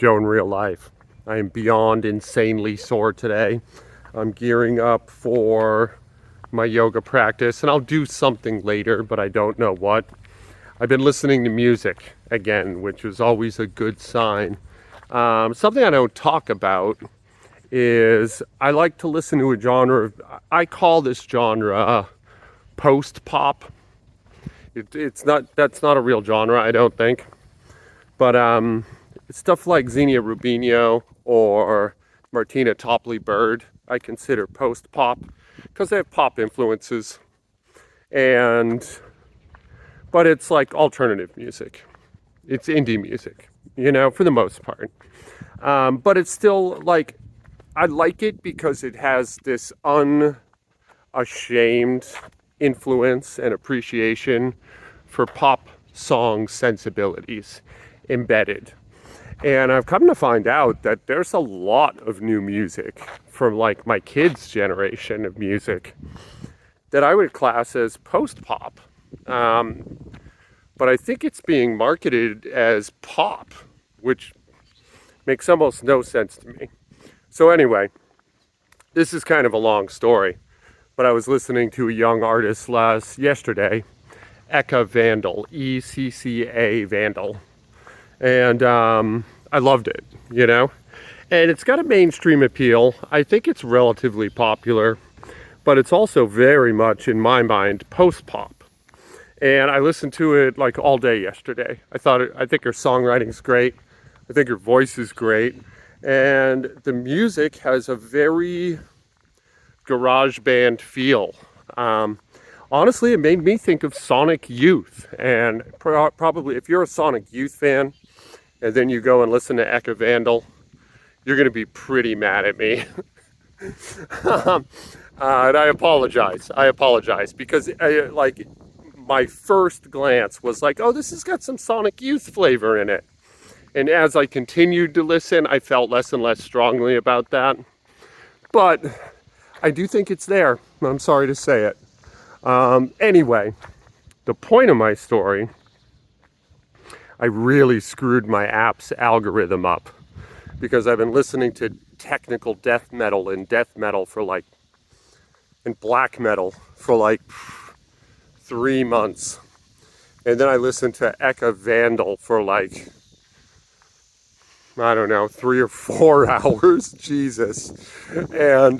Joe in real life. I am beyond insanely sore today. I'm gearing up for my yoga practice, and I'll do something later, but I don't know what. I've been listening to music again, which is always a good sign. Something I don't talk about is I like to listen to a genre. I call this genre post-pop. That's not a real genre, I don't think. But stuff like Xenia Rubinho or Martina Topley-Bird, I consider post-pop because they have pop influences, but it's like alternative music. It's indie music, for the most part. But it's still like, I like it because it has this unashamed influence and appreciation for pop song sensibilities embedded. And I've come to find out that there's a lot of new music from like my kids' generation of music that I would class as post-pop. But I think it's being marketed as pop, which makes almost no sense to me. So anyway, this is kind of a long story, but I was listening to a young artist yesterday, Ecca Vandal, Ecca Vandal. And I loved it, And it's got a mainstream appeal. I think it's relatively popular, but it's also very much, in my mind, post-pop. And I listened to it like all day yesterday. I think her songwriting's great. I think her voice is great. And the music has a very garage band feel. Honestly, it made me think of Sonic Youth. And probably if you're a Sonic Youth fan, and then you go and listen to Ecca Vandal, you're going to be pretty mad at me. And I apologize because my first glance was like, oh, this has got some Sonic Youth flavor in it. And as I continued to listen, I felt less and less strongly about that. But I do think it's there. I'm sorry to say it. Anyway, the point of my story, I really screwed my app's algorithm up because I've been listening to technical death metal and black metal for like 3 months. And then I listened to Ecca Vandal for like, I don't know, 3 or 4 hours. Jesus. And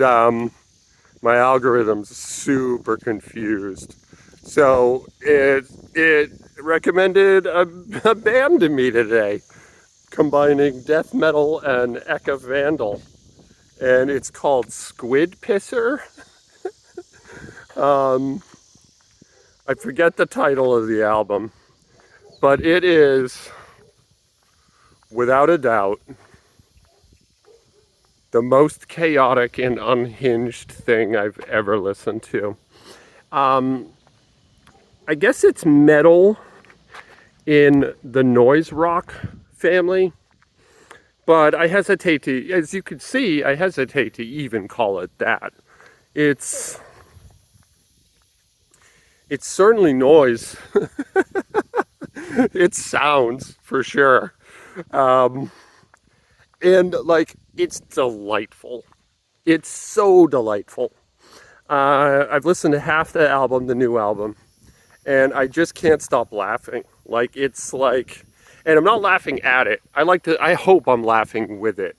my algorithm's super confused. So it recommended a band to me today, combining death metal and Ecca Vandal. And it's called Squid Pisser. I forget the title of the album, but it is, without a doubt, the most chaotic and unhinged thing I've ever listened to. I guess it's metal in the noise rock family, but as you can see, I hesitate to even call it that. It's certainly noise. It sounds, for sure. And like, it's delightful. It's so delightful. I've listened to half the album, the new album, and I just can't stop laughing. And I'm not laughing at it. I hope I'm laughing with it.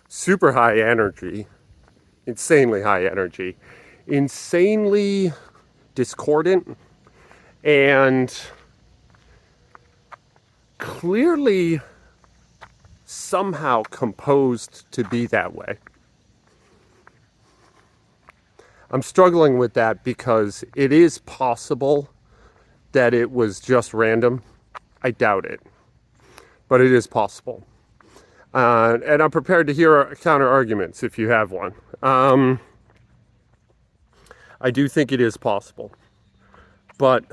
Super high energy, insanely high energy, insanely discordant, and clearly somehow composed to be that way. I'm struggling with that because it is possible that it was just random. I doubt it, but it is possible. And I'm prepared to hear counter arguments if you have one. I do think it is possible, but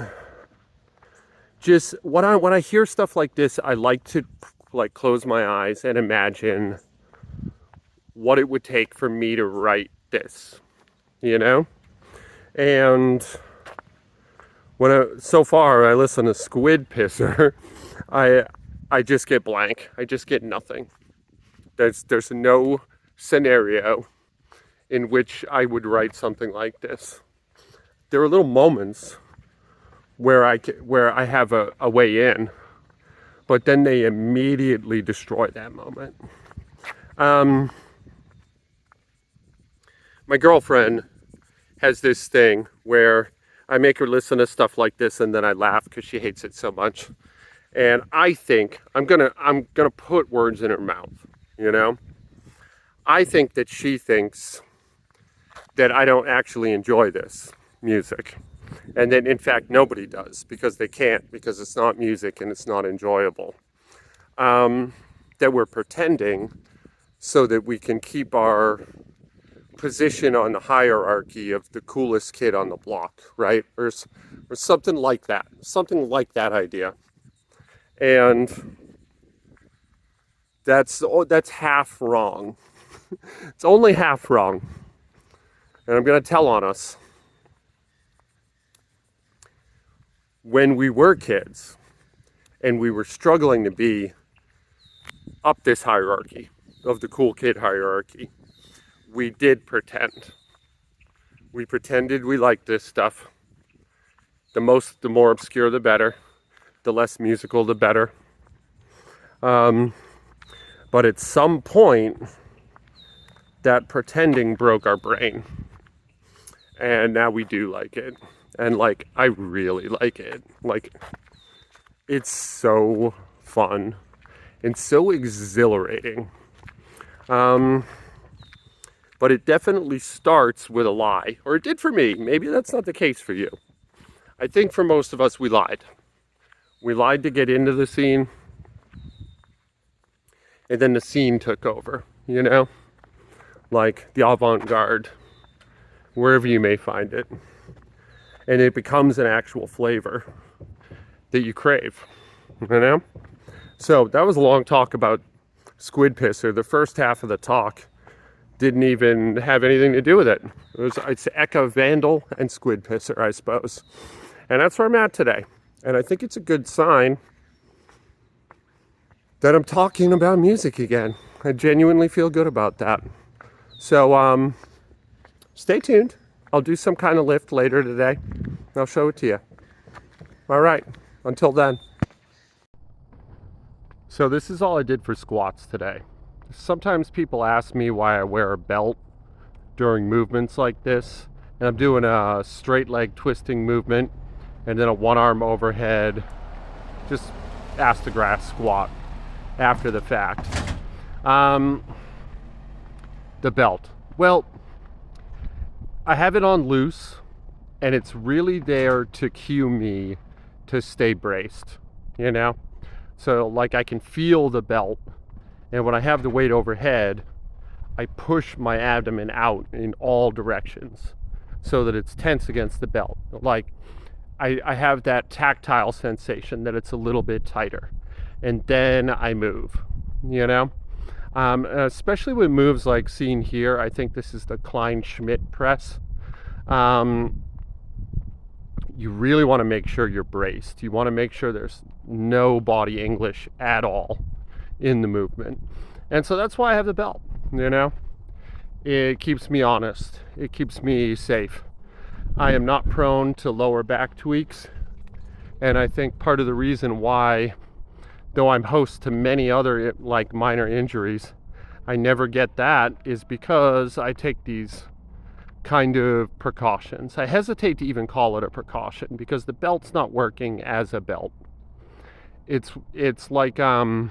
just when I hear stuff like this, I like to close my eyes and imagine what it would take for me to write this, And so far I listen to Squid Pisser. I just get blank. I just get nothing. There's no scenario in which I would write something like this. There are little moments where I have a way in, but then they immediately destroy that moment. My girlfriend has this thing where I make her listen to stuff like this and then I laugh because she hates it so much. And I think I'm gonna put words in her mouth, you know? I think that she thinks that I don't actually enjoy this music. And then in fact nobody does, because they can't, because it's not music and it's not enjoyable. That we're pretending so that we can keep our position on the hierarchy of the coolest kid on the block, right? Or something like that idea. And that's half wrong. It's only half wrong. And I'm going to tell on us. When we were kids and we were struggling to be up this hierarchy of the cool kid hierarchy, we did pretend. We pretended we liked this stuff. The more obscure, the better. The less musical, the better. But at some point, that pretending broke our brain. And now we do like it. And like, I really like it. Like, it's so fun and so exhilarating. But it definitely starts with a lie. Or it did for me. Maybe that's not the case for you. I think for most of us, we lied. We lied to get into the scene. And then the scene took over, you know? Like the avant-garde, wherever you may find it. And it becomes an actual flavor that you crave, you know? So that was a long talk about Squid Pisser. The first half of the talk didn't even have anything to do with it. It's Ecca, Vandal, and Squid Pisser, I suppose. And that's where I'm at today. And I think it's a good sign that I'm talking about music again. I genuinely feel good about that. So stay tuned. I'll do some kind of lift later today. I'll show it to you. All right. Until then. So this is all I did for squats today. Sometimes people ask me why I wear a belt during movements like this. And I'm doing a straight leg twisting movement and then a one arm overhead, just ass to grass squat after the fact. The belt. Well, I have it on loose and it's really there to cue me to stay braced, you know? So like I can feel the belt, and when I have the weight overhead, I push my abdomen out in all directions so that it's tense against the belt. Like I have that tactile sensation that it's a little bit tighter, and then I move, you know? Especially with moves like seen here. I think this is the Klein-Schmidt press. You really want to make sure you're braced. You want to make sure there's no body English at all in the movement. And so that's why I have the belt, you know? It keeps me honest. It keeps me safe. I am not prone to lower back tweaks. And I think part of the reason why, though I'm host to many other like minor injuries, I never get that is because I take these kind of precautions. I hesitate to even call it a precaution because the belt's not working as a belt. It's like I've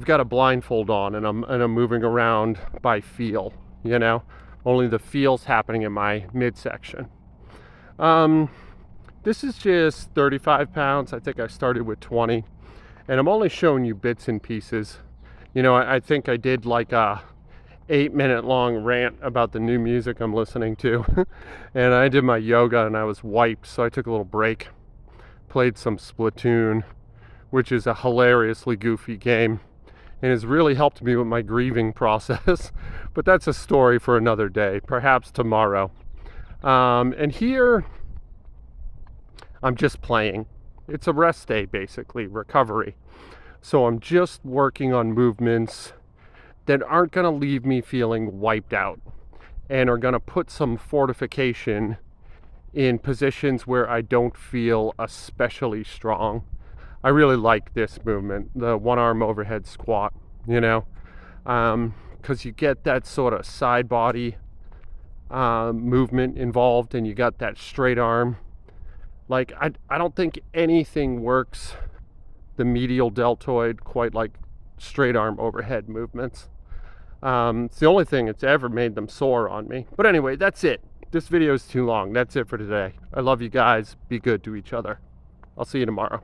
got a blindfold on and I'm moving around by feel, you know? Only the feel's happening in my midsection. This is just 35 pounds. I think I started with 20. And I'm only showing you bits and pieces. You know, I think I did like a 8-minute long rant about the new music I'm listening to. And I did my yoga and I was wiped, so I took a little break. Played some Splatoon, which is a hilariously goofy game and has really helped me with my grieving process. But that's a story for another day, perhaps tomorrow. And here, I'm just playing. It's a rest day, basically, recovery. So I'm just working on movements that aren't going to leave me feeling wiped out and are going to put some fortification in positions where I don't feel especially strong. I really like this movement, the one arm overhead squat, you know, because you get that sort of side body movement involved, and you got that straight arm. Like, I don't think anything works the medial deltoid quite like straight arm overhead movements. It's the only thing that's ever made them sore on me. But anyway, that's it. This video is too long. That's it for today. I love you guys. Be good to each other. I'll see you tomorrow.